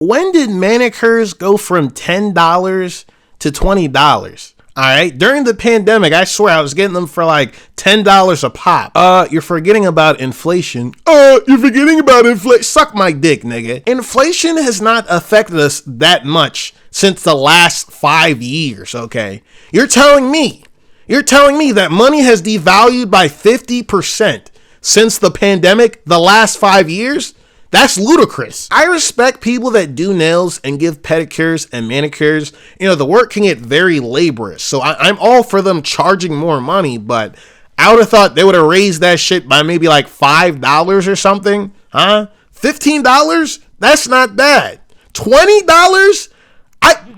When did manicures go from $10 to $20? All right. During the pandemic, I swear I was getting them for like $10 a pop. You're forgetting about inflation. You're forgetting about inflation. Suck my dick, nigga. Inflation has not affected us that much since the last 5 years, okay? You're telling me that money has devalued by 50% since the pandemic the last 5 years? That's ludicrous. I respect people that do nails and give pedicures and manicures. You know, the work can get very laborious. So I'm all for them charging more money, but I would have thought they would have raised that shit by maybe like $5 or something. Huh? $15? That's not bad. $20?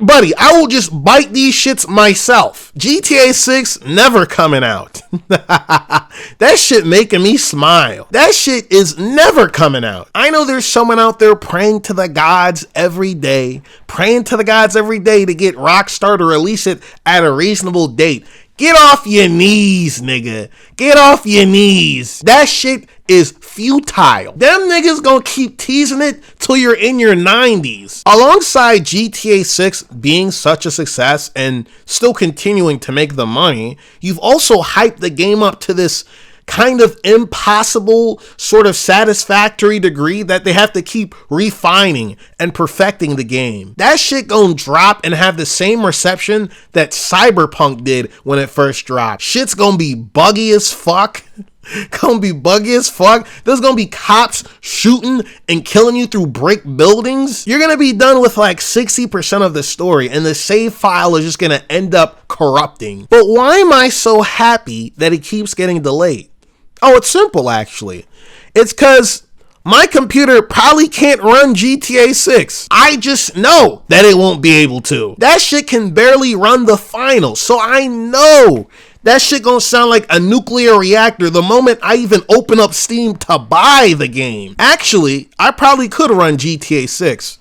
Buddy, I will just bite these shits myself. GTA 6 never coming out. That shit making me smile. That shit is never coming out. I know there's someone out there praying to the gods every day to get Rockstar to release it at a reasonable date. Get off your knees, nigga. Get off your knees. That shit is futile. Them niggas gonna keep teasing it till you're in your 90s. Alongside GTA 6 being such a success and still continuing to make the money, you've also hyped the game up to this kind of impossible sort of satisfactory degree that they have to keep refining and perfecting the game. That shit gonna drop and have the same reception that Cyberpunk did when it first dropped. Shit's gonna be buggy as fuck. There's gonna be cops shooting and killing you through brick buildings. You're gonna be done with like 60% of the story and the save file is just gonna end up corrupting. But why am I so happy that it keeps getting delayed? Oh, it's simple actually. It's because my computer probably can't run GTA 6. I just know that it won't be able to. That shit can barely run the final, so I know that shit gonna sound like a nuclear reactor the moment I even open up Steam to buy the game. Actually, I probably could run GTA 6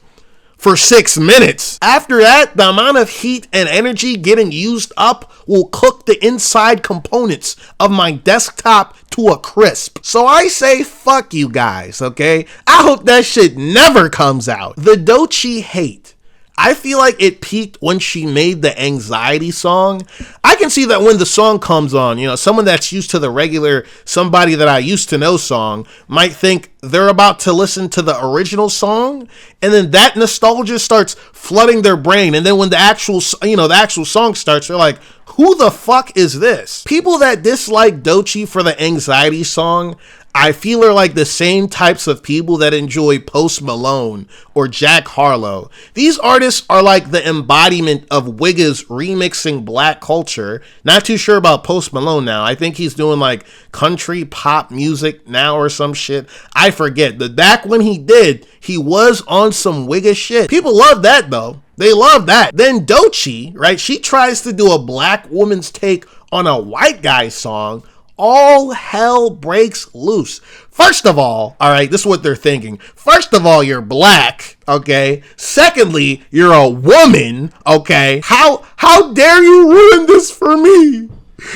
for 6 minutes. After that, the amount of heat and energy getting used up will cook the inside components of my desktop to a crisp. So I say fuck you guys, okay? I hope that shit never comes out. The Doechii hate, I feel like it peaked when she made the Anxiety song. I can see that when the song comes on, you know, someone that's used to the regular Somebody That I Used to Know song might think they're about to listen to the original song, and then that nostalgia starts flooding their brain, and then when the actual song starts, they're like, who the fuck is this? People that dislike Doechii for the Anxiety song, I feel are like the same types of people that enjoy Post Malone or Jack Harlow. These artists are like the embodiment of Wiggas remixing black culture. Not too sure about Post Malone now. I think he's doing like country pop music now or some shit. I forget. But back when he did, he was on some Wigga shit. People love that though. They love that. Then Doechii, right? She tries to do a black woman's take on a white guy's song. All hell breaks loose. First of all right, this is what they're thinking. First of all, you're black, okay? Secondly, you're a woman, okay? How dare you ruin this for me?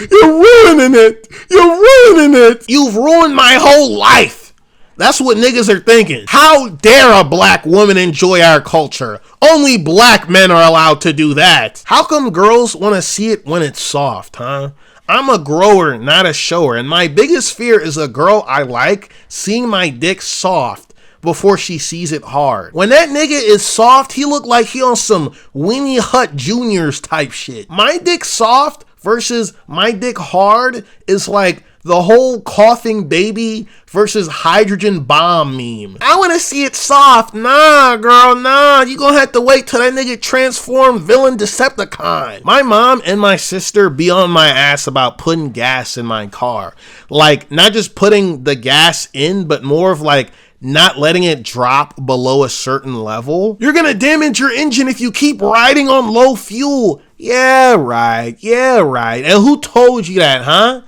You're ruining it. You've ruined my whole life. That's what niggas are thinking. How dare a black woman enjoy our culture? Only black men are allowed to do that. How come girls want to see it when it's soft, huh? I'm a grower, not a shower, and my biggest fear is a girl I like seeing my dick soft before she sees it hard. When that nigga is soft, he look like he on some Winnie Hut Juniors type shit. My dick soft versus my dick hard is like the whole coughing baby versus hydrogen bomb meme. I want to see it soft. Nah, girl, nah. You gonna have to wait till that nigga transform villain Decepticon. My mom and my sister be on my ass about putting gas in my car. Like, not just putting the gas in, but more of like not letting it drop below a certain level. You're gonna damage your engine if you keep riding on low fuel. Yeah, right. And who told you that, huh?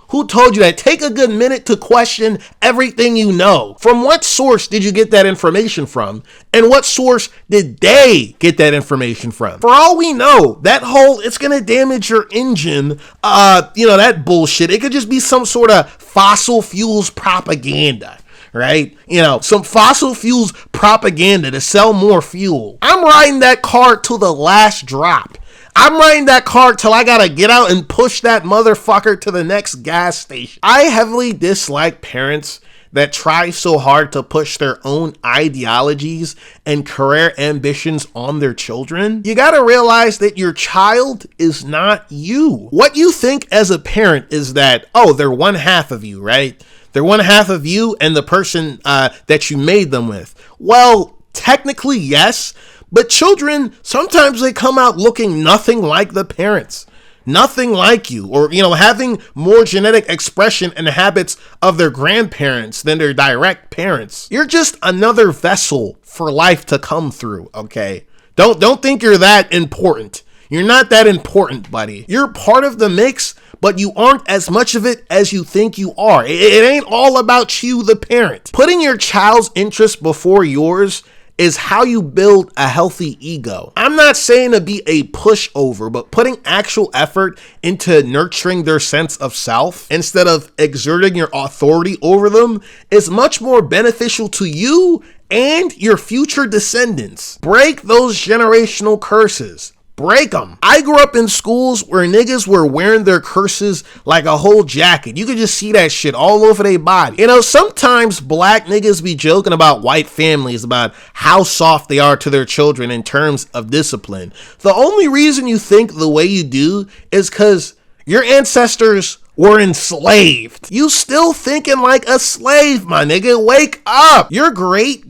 Who told you that? Take a good minute to question everything you know. From what source did you get that information from? And what source did they get that information from? For all we know, that whole, it's gonna damage your engine, that bullshit. It could just be some sort of fossil fuels propaganda, right? You know, some fossil fuels propaganda to sell more fuel. I'm riding that car to the last drop. I'm riding that car till I gotta get out and push that motherfucker to the next gas station. I heavily dislike parents that try so hard to push their own ideologies and career ambitions on their children. You gotta realize that your child is not you. What you think as a parent is that, oh, they're one half of you, right? They're one half of you and the person that you made them with. Well, technically, yes, but children, sometimes they come out looking nothing like the parents. Nothing like you, or, you know, having more genetic expression and habits of their grandparents than their direct parents. You're just another vessel for life to come through, okay? Don't think you're that important. You're not that important, buddy. You're part of the mix, but you aren't as much of it as you think you are. It ain't all about you, the parent. Putting your child's interest before yours is how you build a healthy ego. I'm not saying to be a pushover, but putting actual effort into nurturing their sense of self instead of exerting your authority over them is much more beneficial to you and your future descendants. Break those generational curses. Break them. I grew up in schools where niggas were wearing their curses like a whole jacket. You could just see that shit all over their body. You know, sometimes black niggas be joking about white families about how soft they are to their children in terms of discipline. The only reason you think the way you do is because your ancestors were enslaved. You still thinking like a slave, my nigga. Wake up. Your great,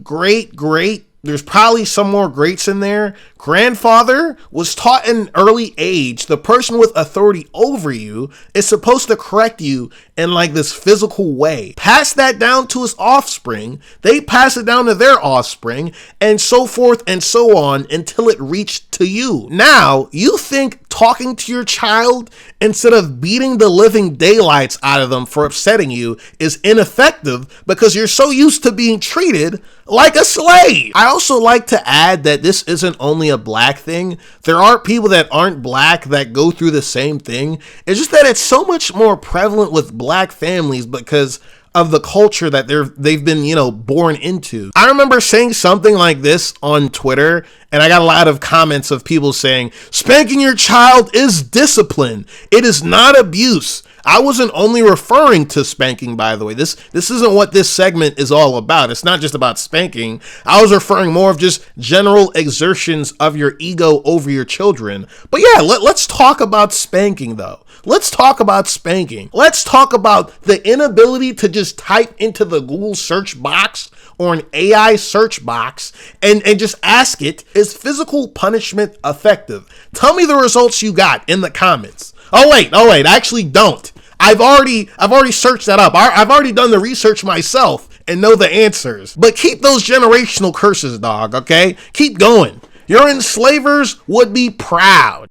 there's probably some more greats in there, grandfather was taught at an early age the person with authority over you is supposed to correct you in like this physical way. Pass that down to his offspring. They pass it down to their offspring, and so forth and so on until it reached to you. Now, you think talking to your child instead of beating the living daylights out of them for upsetting you is ineffective because you're so used to being treated like a slave. I also like to add that this isn't only a black thing. There are people that aren't black that go through the same thing. It's just that it's so much more prevalent with black families because of the culture that they've been, you know, born into. I remember saying something like this on Twitter, and I got a lot of comments of people saying, spanking your child is discipline. It is not abuse. I wasn't only referring to spanking, by the way. This isn't what this segment is all about. It's not just about spanking. I was referring more of just general exertions of your ego over your children. But yeah, let's talk about spanking though. Let's talk about spanking. Let's talk about the inability to just type into the Google search box or an AI search box and just ask it, is physical punishment effective? Tell me the results you got in the comments. Oh wait, actually don't. I've already searched that up. I've already done the research myself and know the answers. But keep those generational curses, dog, okay? Keep going. Your enslavers would be proud.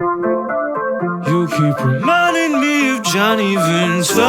You keep reminding me of Johnny Ventura.